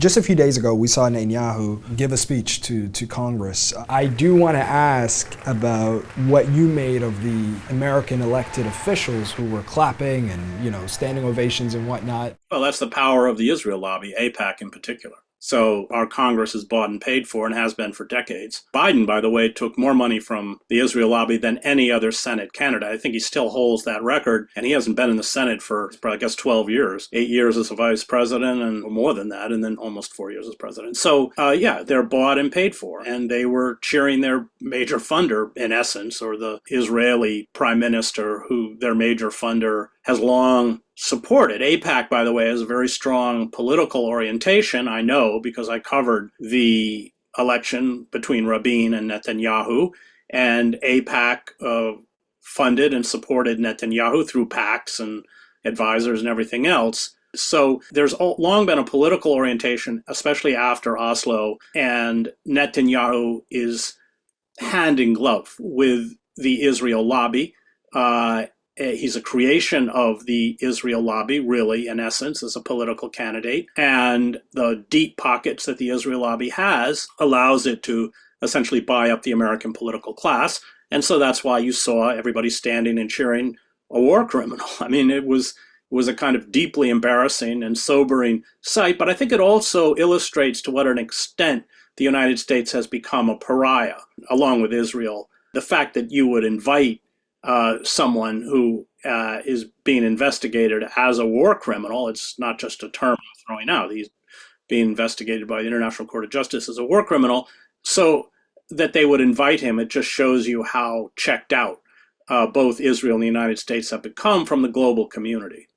Just a few days ago, we saw Netanyahu give a speech to Congress. I do want to ask about what you made of the American elected officials who were clapping and, standing ovations and whatnot. Well, that's the power of the Israel lobby, AIPAC in particular. So our Congress is bought and paid for and has been for decades. Biden, by the way, took more money from the Israel lobby than any other Senate candidate. I think he still holds that record, and he hasn't been in the Senate for, I guess, 12 years, 8 years as a vice president and more than that, and then almost 4 years as president. So, they're bought and paid for, and they were cheering their major funder, in essence, or the Israeli prime minister, who their major funder has long supported. AIPAC, by the way, has a very strong political orientation. I know because I covered the election between Rabin and Netanyahu, and AIPAC funded and supported Netanyahu through PACs and advisors and everything else. So there's long been a political orientation, especially after Oslo, and Netanyahu is hand in glove with the Israel lobby. He's a creation of the Israel lobby, really, in essence, as a political candidate. And the deep pockets that the Israel lobby has allows it to essentially buy up the American political class. And so that's why you saw everybody standing and cheering a war criminal. I mean, it was a kind of deeply embarrassing and sobering sight. But I think it also illustrates to what an extent the United States has become a pariah, along with Israel. The fact that you would invite someone who is being investigated as a war criminal. It's not just a term I'm throwing out. He's being investigated by the International Court of Justice as a war criminal. So that they would invite him, it just shows you how checked out both Israel and the United States have become from the global community.